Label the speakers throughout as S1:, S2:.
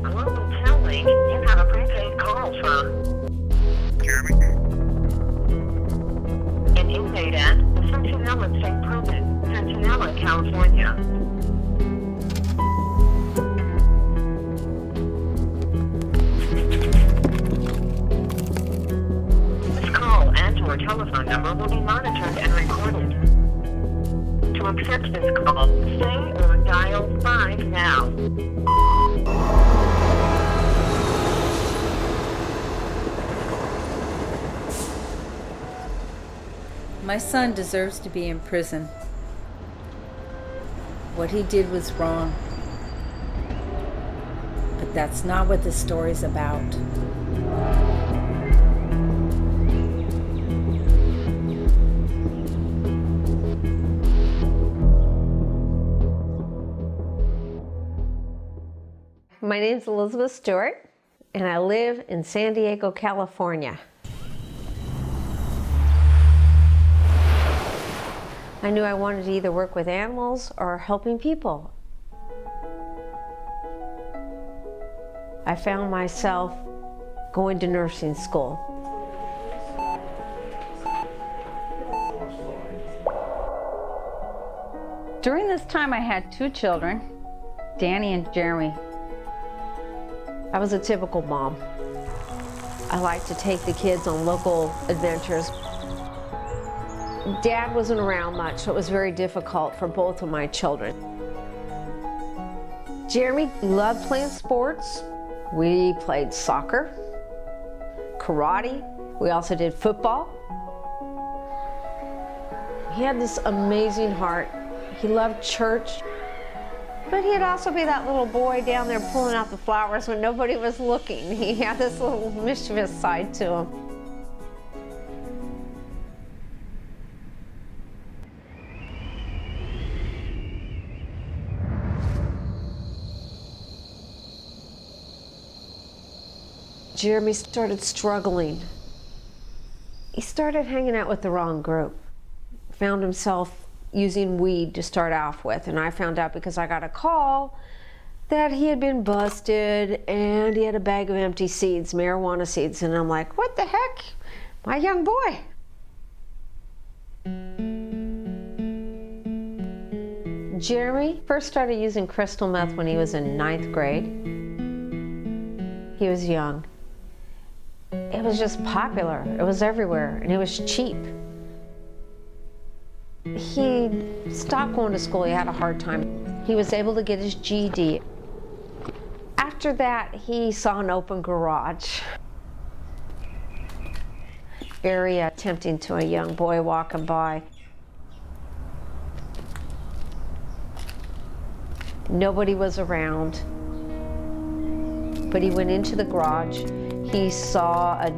S1: Global Tellink, you have a prepaid call from
S2: Jeremy?
S1: an inmate at the Centinela State Prison, Centinela, California. This call and/or telephone number will be monitored and recorded. To accept this call, say or dial 5 now.
S3: My son deserves to be in prison. What he did was wrong. But that's not what this story's about.
S4: My name's Elizabeth Stewart, and I live in San Diego, California. I knew I wanted to either work with animals or helping people. I found myself going to nursing school.
S3: During this time, I had 2 children, Danny and Jeremy.
S4: I was a typical mom. I liked to take the kids on local adventures. Dad wasn't around much, so it was very difficult for both of my children. Jeremy loved playing sports. We played soccer, karate. We also did football. He had this amazing heart. He loved church. But he'd also be that little boy down there pulling out the flowers when nobody was looking. He had this little mischievous side to him. Jeremy started struggling. He started hanging out with the wrong group. Found himself using weed to start off with, and I found out because I got a call that he had been busted and he had a bag of empty seeds, marijuana seeds, and I'm like, what the heck? My young boy. Jeremy first started using crystal meth when he was in 9th grade. He was young. It was just popular. It was everywhere, and it was cheap. He stopped going to school. He had a hard time. He was able to get his GED. After that, he saw an open garage. Very tempting to a young boy walking by. Nobody was around, but he went into the garage. He saw a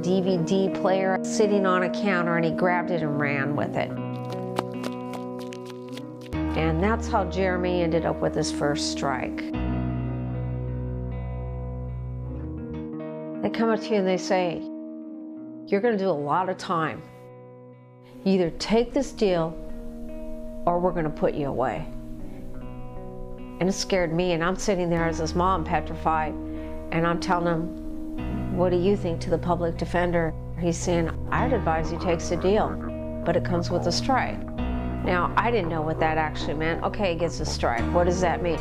S4: DVD player sitting on a counter, and he grabbed it and ran with it. And that's how Jeremy ended up with his first strike. They come up to you and they say, you're going to do a lot of time. You either take this deal or we're going to put you away. And it scared me, and I'm sitting there as his mom, petrified, and I'm telling him, what do you think to the public defender? He's saying, I'd advise he takes a deal, but it comes with a strike. Now, I didn't know what that actually meant. Okay, he gets a strike. What does that mean?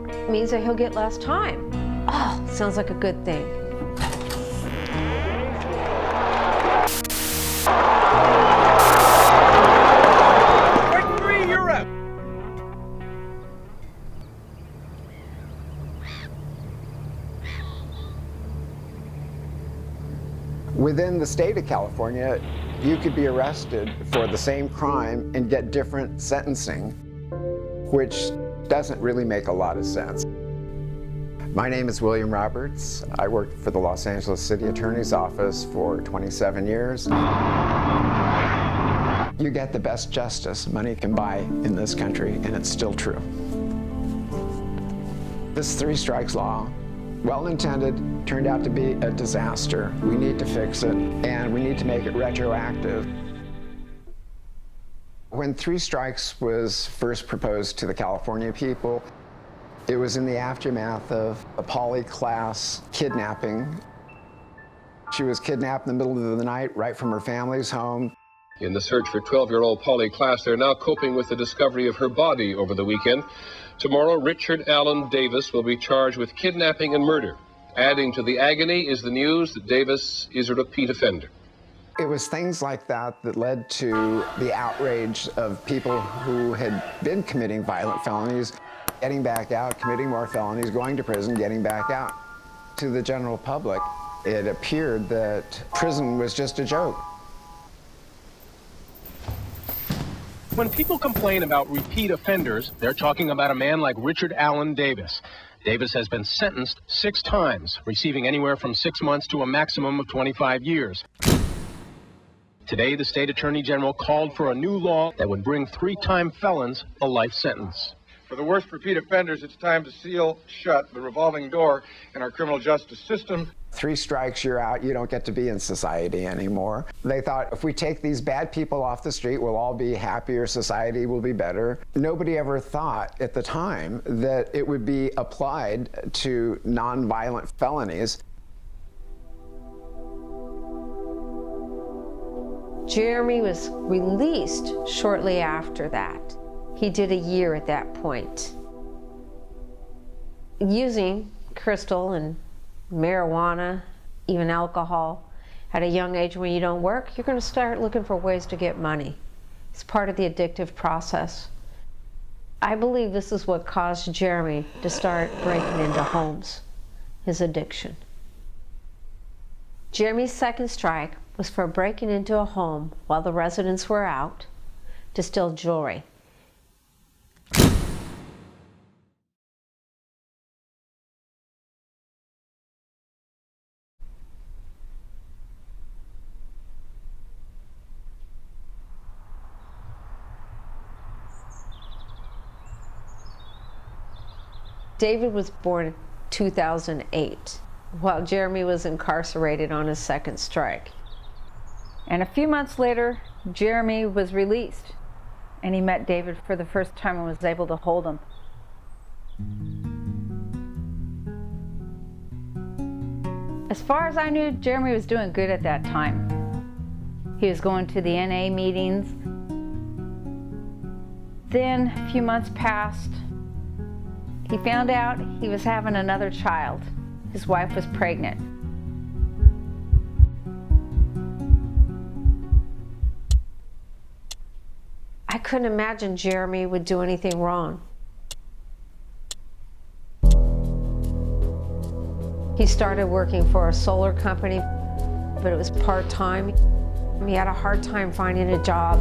S4: It means that he'll get less time. Oh, sounds like a good thing.
S2: Break 3, you're out!
S5: Within the state of California, you could be arrested for the same crime and get different sentencing, which doesn't really make a lot of sense. My name is William Roberts. I worked for the Los Angeles City Attorney's Office for 27 years. You get the best justice money can buy in this country, and it's still true. This 3 strikes law, well-intended, turned out to be a disaster. We need to fix it, and we need to make it retroactive. When 3 strikes was first proposed to the California people, It was in the aftermath of a Polly Klaas kidnapping. She was kidnapped in the middle of the night, right from her family's home.
S6: In the search for 12-year-old Polly Klaas, they're now coping with the discovery of her body over the weekend. Tomorrow, Richard Allen Davis will be charged with kidnapping and murder. Adding to the agony is the news that Davis is a repeat offender.
S5: It was things like that that led to the outrage of people who had been committing violent felonies, getting back out, committing more felonies, going to prison, getting back out. To the general public, it appeared that prison was just a joke.
S7: When people complain about repeat offenders, they're talking about a man like Richard Allen Davis. Davis has been sentenced 6 times, receiving anywhere from 6 months to a maximum of 25 years. Today, the state attorney general called for a new law that would bring 3-time felons a life sentence.
S2: For the worst repeat offenders, it's time to seal shut the revolving door in our criminal justice system.
S5: 3 strikes, you're out. You don't get to be in society anymore. They thought if we take these bad people off the street, we'll all be happier, society will be better. Nobody ever thought at the time that it would be applied to nonviolent felonies.
S4: Jeremy was released shortly after that. He did a year at that point. Using crystal and marijuana, even alcohol, at a young age when you don't work, you're going to start looking for ways to get money. It's part of the addictive process. I believe this is what caused Jeremy to start breaking into homes, his addiction. Jeremy's second strike was for breaking into a home while the residents were out to steal jewelry. David was born in 2008, while Jeremy was incarcerated on his second strike.
S3: And a few months later, Jeremy was released, and he met David for the first time and was able to hold him. As far as I knew, Jeremy was doing good at that time. He was going to the NA meetings. Then a few months passed. He found out he was having another child. His wife was pregnant.
S4: I couldn't imagine Jeremy would do anything wrong. He started working for a solar company, but it was part-time. He had a hard time finding a job.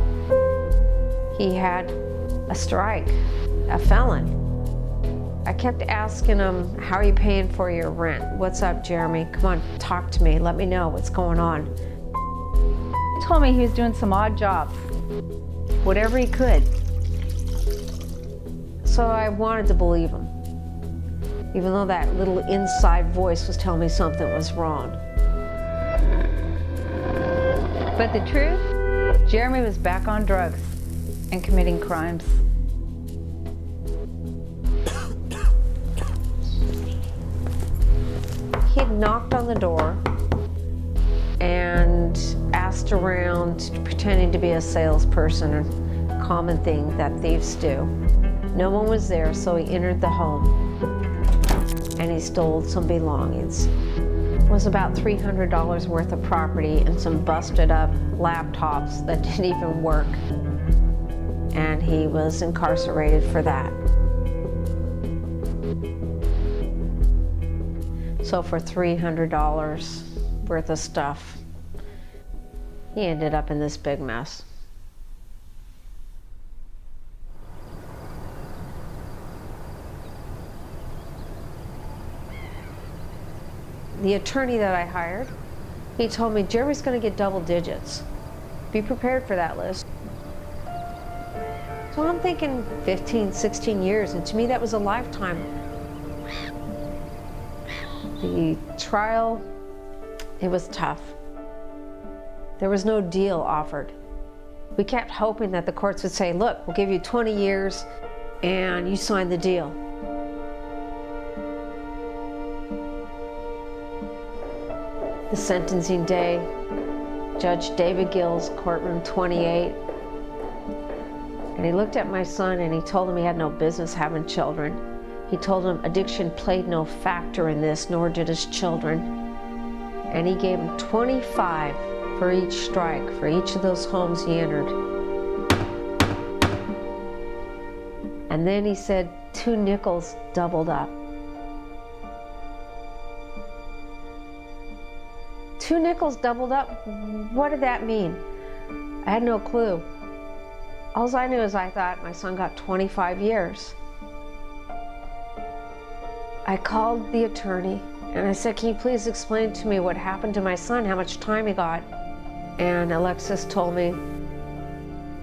S4: He had a strike, a felon. I kept asking him, how are you paying for your rent? What's up, Jeremy? Come on, talk to me. Let me know what's going on.
S3: He told me he was doing some odd jobs, whatever he could.
S4: So I wanted to believe him, even though that little inside voice was telling me something was wrong.
S3: But the truth, Jeremy was back on drugs and committing crimes.
S4: He had knocked on the door and asked around, pretending to be a salesperson, a common thing that thieves do. No one was there, so he entered the home and he stole some belongings. It was about $300 worth of property and some busted up laptops that didn't even work. And he was incarcerated for that. So for $300 worth of stuff, he ended up in this big mess. The attorney that I hired, he told me, Jeremy's going to get double digits. Be prepared for that list. So I'm thinking 15, 16 years, and to me that was a lifetime. The trial, it was tough. There was no deal offered. We kept hoping that the courts would say, look, we'll give you 20 years and you sign the deal. The sentencing day, Judge David Gills, courtroom 28. And he looked at my son and he told him he had no business having children. He told him addiction played no factor in this, nor did his children. And he gave him 25 for each strike, for each of those homes he entered. And then he said 2 nickels doubled up. 2 nickels doubled up? What did that mean? I had no clue. All I knew is I thought my son got 25 years. I called the attorney and I said, can you please explain to me what happened to my son, how much time he got? And Alexis told me,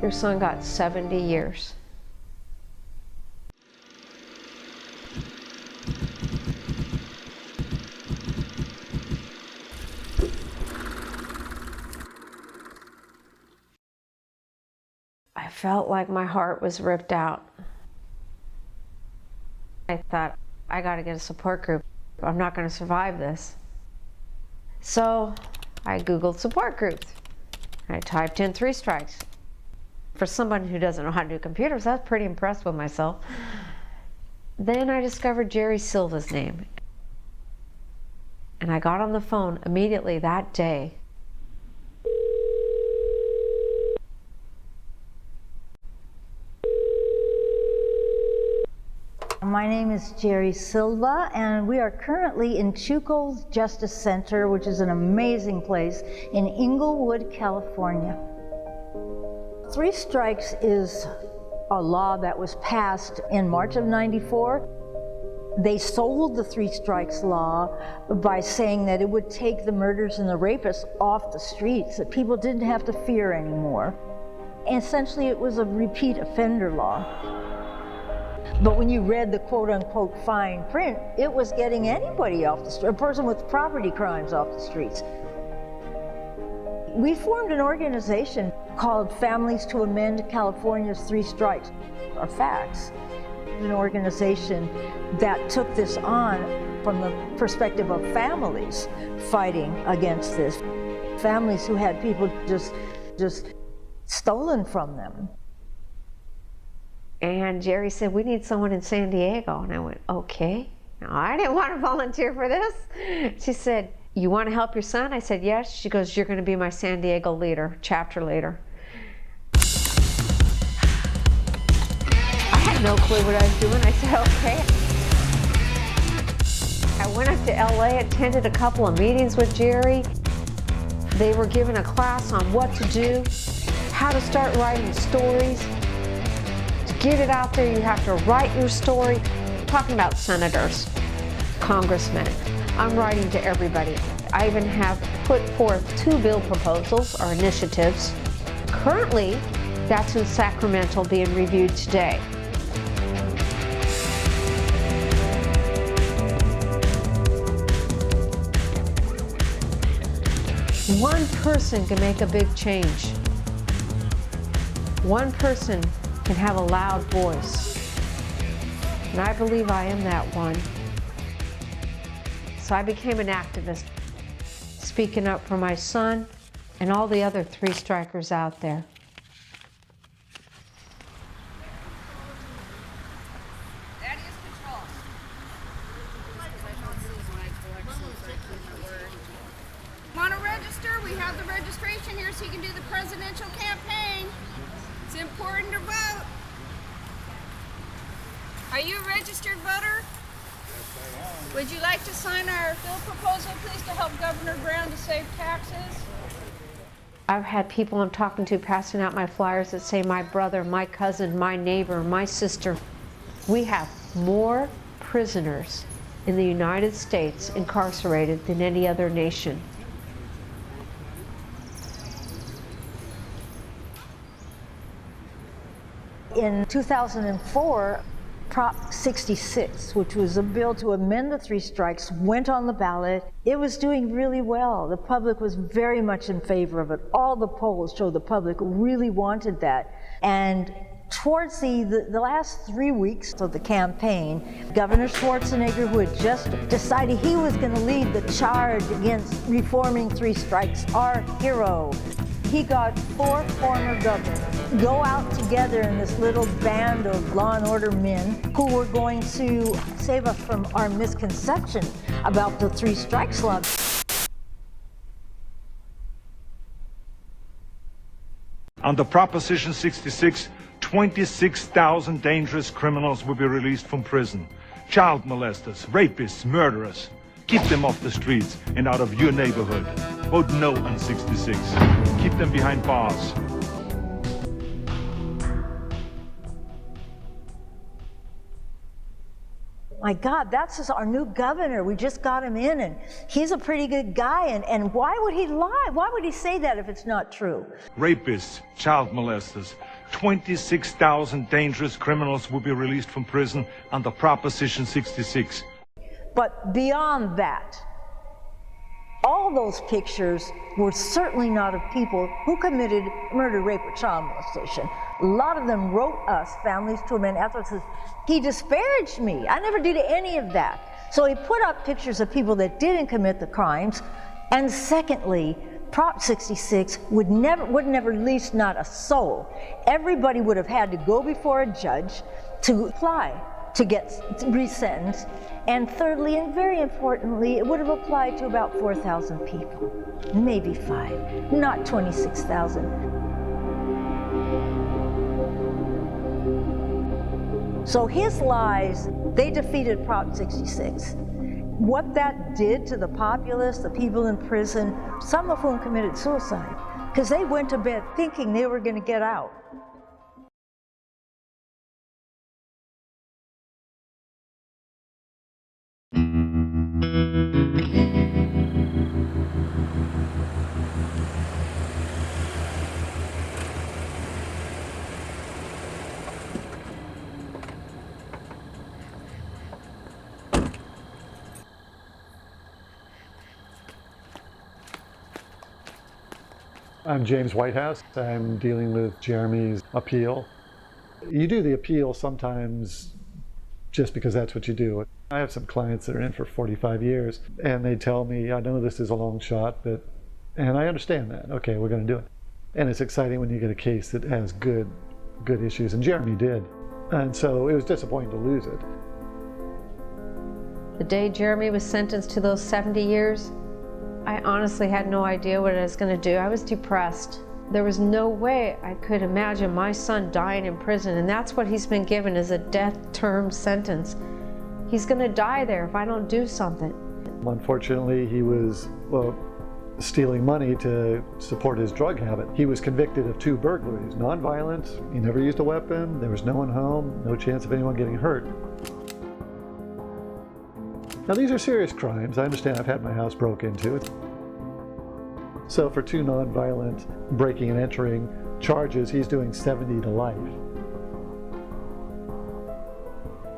S4: your son got 70 years. I felt like my heart was ripped out. I thought, I gotta get a support group. I'm not gonna survive this. So I Googled support groups. I typed in 3 strikes. For someone who doesn't know how to do computers, I was pretty impressed with myself. Then I discovered Jerry Silva's name. And I got on the phone immediately that day.
S8: My name is Jerry Silva, and we are currently in Chuco Justice Center, which is an amazing place in Inglewood, California. 3 strikes is a law that was passed in March of '94. They sold the 3 strikes law by saying that it would take the murders and the rapists off the streets, that people didn't have to fear anymore. And essentially, it was a repeat offender law. But when you read the quote-unquote fine print, it was getting anybody off the street, a person with property crimes off the streets. We formed an organization called Families to Amend California's 3 Strikes, or FACTS, an organization that took this on from the perspective of families fighting against this. Families who had people just stolen from them.
S4: And Jerry said, we need someone in San Diego. And I went, okay. Now, I didn't want to volunteer for this. She said, you want to help your son? I said, yes. She goes, you're going to be my San Diego leader, chapter leader. I had no clue what I was doing. I said, okay. I went up to LA, attended a couple of meetings with Jerry. They were given a class on what to do, how to start writing stories. Get it out there, you have to write your story. I'm talking about senators, congressmen. I'm writing to everybody. I even have put forth 2 bill proposals or initiatives. Currently, that's in Sacramento being reviewed today. One person can make a big change. One person can have a loud voice. And I believe I am that one. So I became an activist, speaking up for my son and all the other 3 strikers out there.
S9: That is control. Want to register? We have the registration here so you can do the presidential campaign. It's important to vote. Are you a registered voter? Yes, I am. Would you like to sign our bill proposal, please, to help Governor Brown to save taxes?
S4: I've had people I'm talking to passing out my flyers that say my brother, my cousin, my neighbor, my sister. We have more prisoners in the United States incarcerated than any other nation.
S8: In 2004, Prop 66, which was a bill to amend the 3 strikes, went on the ballot. It was doing really well. The public was very much in favor of it. All the polls showed the public really wanted that. And Towards the last 3 weeks of the campaign, Governor Schwarzenegger, who had just decided he was going to lead the charge against reforming three strikes, our hero, he got 4 former governors go out together in this little band of law and order men who were going to save us from our misconception about the three strikes law.
S10: Under Proposition 66, 26,000 dangerous criminals will be released from prison. Child molesters, rapists, murderers. Keep them off the streets and out of your neighborhood. Vote no on 66. Keep them behind bars.
S8: My God, that's just our new governor. We just got him in, and he's a pretty good guy. And why would he lie? Why would he say that if it's not true?
S10: Rapists, child molesters, 26,000 dangerous criminals will be released from prison under Proposition 66.
S8: But beyond that, all those pictures were certainly not of people who committed murder, rape, or child molestation. A lot of them wrote us, families to men, afterwards. He disparaged me. I never did any of that. So he put up pictures of people that didn't commit the crimes. And secondly, Prop 66 would never release not a soul. Everybody would have had to go before a judge to apply to get resentenced. And thirdly, and very importantly, it would have applied to about 4,000 people, maybe 5, not 26,000. So his lies, they defeated Prop 66. What that did to the populace, the people in prison, some of whom committed suicide, because they went to bed thinking they were going to get out.
S11: I'm James Whitehouse. I'm dealing with Jeremy's appeal. You do the appeal sometimes just because that's what you do. I have some clients that are in for 45 years and they tell me, I know this is a long shot, and I understand that. Okay, we're going to do it. And it's exciting when you get a case that has good issues, and Jeremy did. And so it was disappointing to lose it.
S4: The day Jeremy was sentenced to those 70 years, I honestly had no idea what I was going to do. I was depressed. There was no way I could imagine my son dying in prison, and that's what he's been given, is a death term sentence. He's going to die there if I don't do something.
S11: Unfortunately, he was, stealing money to support his drug habit. He was convicted of 2 burglaries, nonviolent, he never used a weapon, there was no one home, no chance of anyone getting hurt. Now these are serious crimes. I understand I've had my house broke into. So for 2 nonviolent breaking and entering charges, he's doing 70 to life,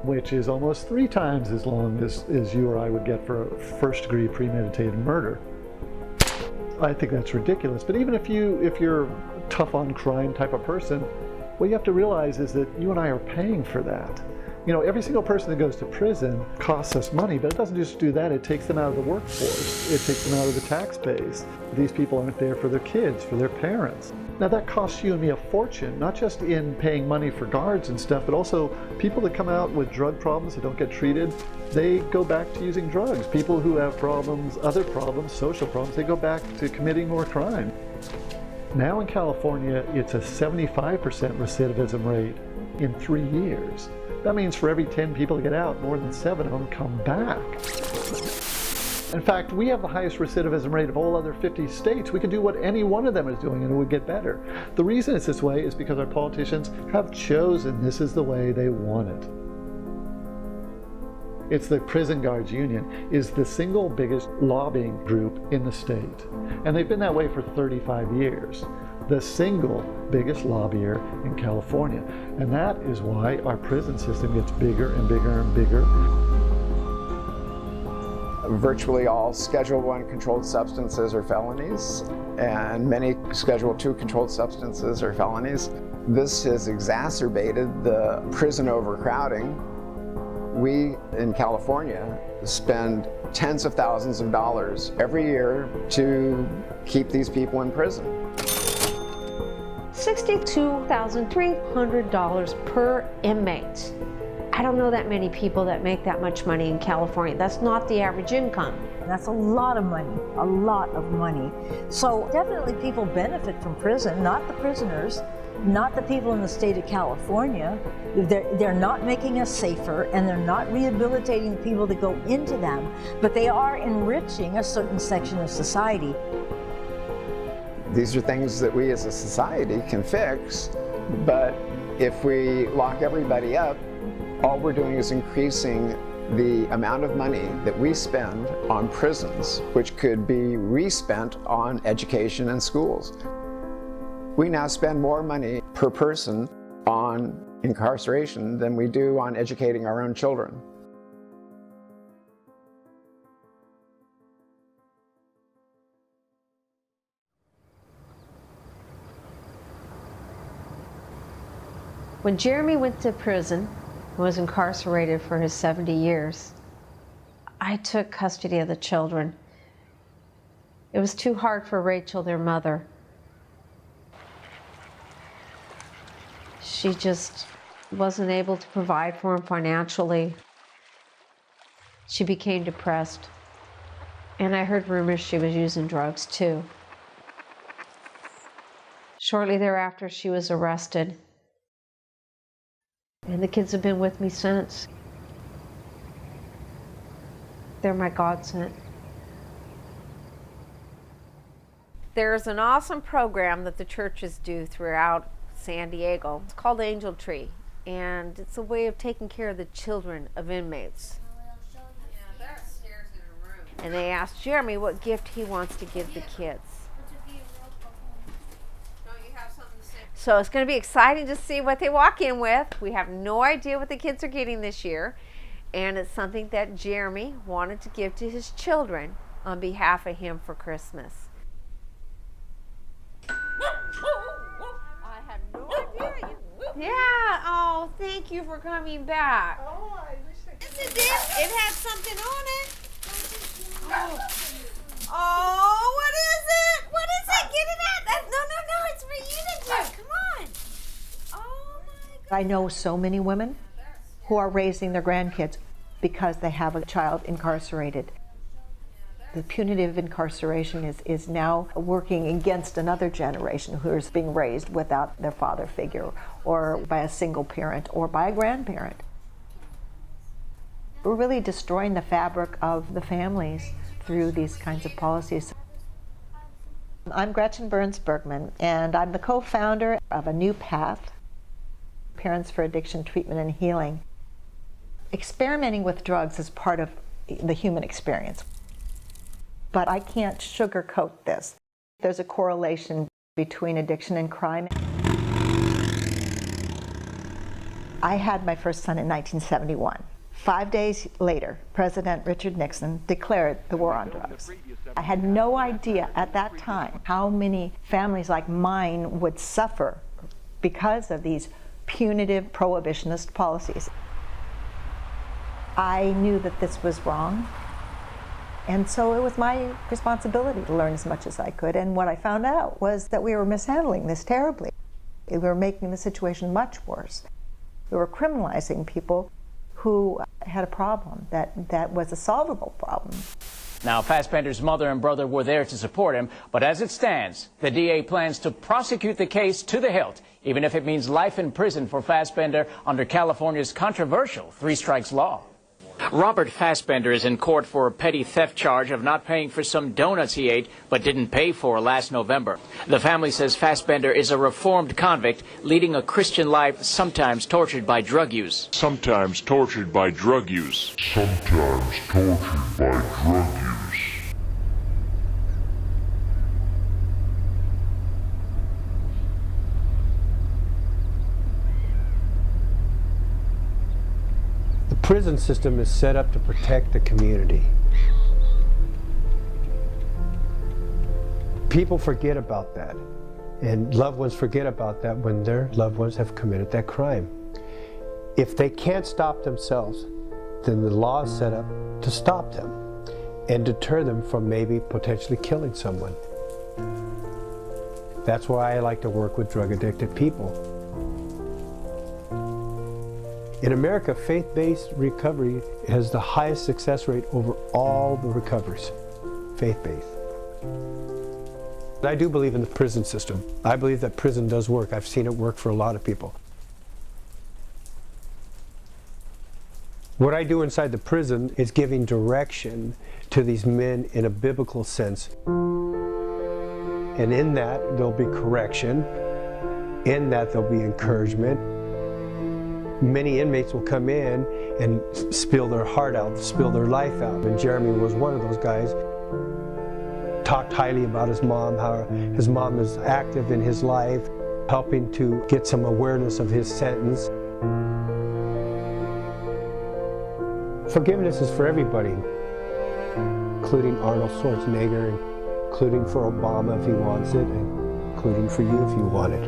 S11: which is almost 3 times as long as you or I would get for a first-degree premeditated murder. I think that's ridiculous. But even if you're a tough on crime type of person, what you have to realize is that you and I are paying for that. You know, every single person that goes to prison costs us money, but it doesn't just do that. It takes them out of the workforce. It takes them out of the tax base. These people aren't there for their kids, for their parents. Now that costs you and me a fortune, not just in paying money for guards and stuff, but also people that come out with drug problems that don't get treated, they go back to using drugs. People who have problems, other problems, social problems, they go back to committing more crime. Now in California, it's a 75% recidivism rate in 3 years. That means for every 10 people that get out, more than 7 of them come back. In fact, we have the highest recidivism rate of all other 50 states. We could do what any one of them is doing and it would get better. The reason it's this way is because our politicians have chosen this is the way they want it. It's the Prison Guards Union is the single biggest lobbying group in the state. And they've been that way for 35 years. The single biggest lobbyer in California. And that is why our prison system gets bigger and bigger and bigger.
S5: Virtually all Schedule I controlled substances are felonies, and many Schedule II controlled substances are felonies. This has exacerbated the prison overcrowding. We in California spend tens of thousands of dollars every year to keep these people in prison.
S4: $62,300 per inmate. I don't know that many people that make that much money in California. That's not the average income.
S8: That's a lot of money, a lot of money. So definitely people benefit from prison, not the prisoners, not the people in the state of California. They're not making us safer, and they're not rehabilitating the people that go into them, but they are enriching a certain section of society.
S5: These are things that we as a society can fix, but if we lock everybody up, all we're doing is increasing the amount of money that we spend on prisons, which could be re-spent on education and schools. We now spend more money per person on incarceration than we do on educating our own children.
S4: When Jeremy went to prison, was incarcerated for his 70 years, I took custody of the children. It was too hard for Rachel, their mother. She just wasn't able to provide for him financially. She became depressed. And I heard rumors she was using drugs too. Shortly thereafter, she was arrested. And the kids have been with me since. They're my godsend.
S3: There's an awesome program that the churches do throughout San Diego. It's called Angel Tree, and it's a way of taking care of the children of inmates. And they asked Jeremy what gift he wants to give the kids. So it's going to be exciting to see what they walk in with. We have no idea what the kids are getting this year, and it's something that Jeremy wanted to give to his children on behalf of him for Christmas. I have no idea. Yeah, oh, thank you for coming back.
S9: Oh, I wish I could. Yes, it did. It had something on it. Oh, what is it? What is it? Get it out. No, it's for you to do. Come on. Oh, my God.
S12: I know so many women who are raising their grandkids because they have a child incarcerated. The punitive incarceration is now working against another generation who is being raised without their father figure, or by a single parent, or by a grandparent. We're really destroying the fabric of the families through these kinds of policies. I'm Gretchen Burns Bergman, and I'm the co-founder of A New Path, Parents for Addiction Treatment and Healing. Experimenting with drugs is part of the human experience, but I can't sugarcoat this. There's a correlation between addiction and crime. I had my first son in 1971. 5 days later, President Richard Nixon declared the war on drugs. I had no idea at that time how many families like mine would suffer because of these punitive prohibitionist policies. I knew that this was wrong, and so it was my responsibility to learn as much as I could. And what I found out was that we were mishandling this terribly. We were making the situation much worse. We were criminalizing people who had a problem that was a solvable problem.
S13: Now, Fassbender's mother and brother were there to support him, but as it stands, the DA plans to prosecute the case to the hilt, even if it means life in prison for Fassbender under California's controversial three-strikes law. Robert Fassbender is in court for a petty theft charge of not paying for some donuts he ate but didn't pay for last November. The family says Fassbender is a reformed convict leading a Christian life, sometimes tortured by drug use.
S14: Sometimes tortured by drug use. Sometimes tortured by drug use.
S15: The prison system is set up to protect the community. People forget about that. And loved ones forget about that when their loved ones have committed that crime. If they can't stop themselves, then the law is set up to stop them and deter them from maybe potentially killing someone. That's why I like to work with drug-addicted people. In America, faith-based recovery has the highest success rate over all the recoveries, faith-based. I do believe in the prison system. I believe that prison does work. I've seen it work for a lot of people. What I do inside the prison is giving direction to these men in a biblical sense. And in that, there'll be correction. In that, there'll be encouragement. Many inmates will come in and spill their heart out, spill their life out. And Jeremy was one of those guys. Talked highly about his mom, how his mom is active in his life, helping to get some awareness of his sentence. Forgiveness is for everybody, including Arnold Schwarzenegger, including for Obama if he wants it, and including for you if you want it.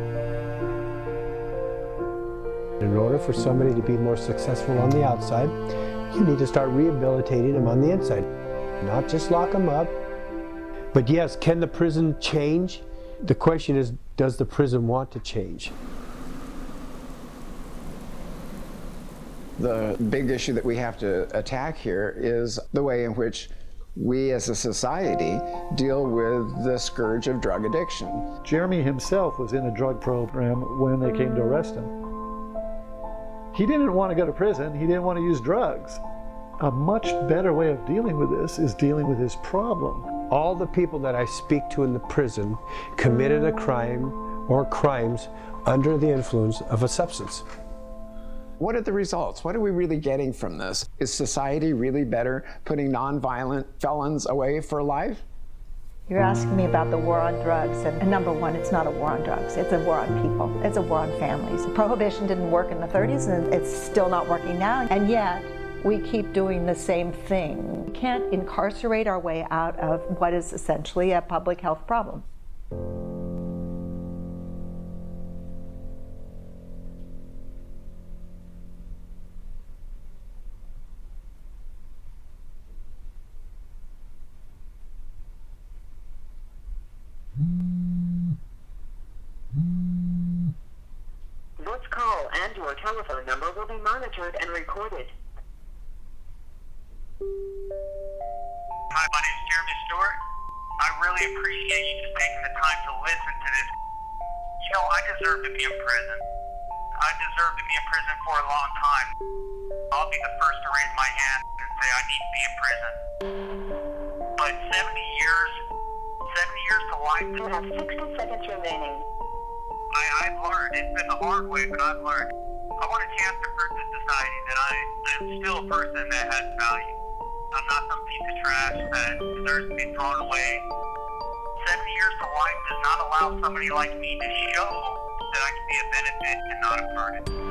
S15: In order for somebody to be more successful on the outside, you need to start rehabilitating them on the inside. Not just lock them up. But yes, can the prison change? The question is, does the prison want to change?
S5: The big issue that we have to attack here is the way in which we as a society deal with the scourge of drug addiction.
S11: Jeremy himself was in a drug program when they came to arrest him. He didn't want to go to prison. He didn't want to use drugs. A much better way of dealing with this is dealing with his problem.
S15: All the people that I speak to in the prison committed a crime or crimes under the influence of a substance.
S5: What are the results? What are we really getting from this? Is society really better putting nonviolent felons away for life?
S12: You're asking me about the war on drugs, and number one, it's not a war on drugs. It's a war on people. It's a war on families. Prohibition didn't work in the 30s, and it's still not working now, and yet we keep doing the same thing. We can't incarcerate our way out of what is essentially a public health problem.
S1: This call and your telephone number will be monitored and recorded.
S16: Hi, my name is Jeremy Stewart. I really appreciate you just taking the time to listen to this. You know, I deserve to be in prison. I deserve to be in prison for a long time. I'll be the first to raise my hand and say I need to be in prison. But 70 years to life.
S1: You have 60 seconds remaining.
S16: I've learned. It's been the hard way, but I've learned. I want a chance to prove to society that I am still a person that has value. I'm not some piece of trash that deserves to be thrown away. 70 years to life does not allow somebody like me to show that I can be a benefit and not a burden.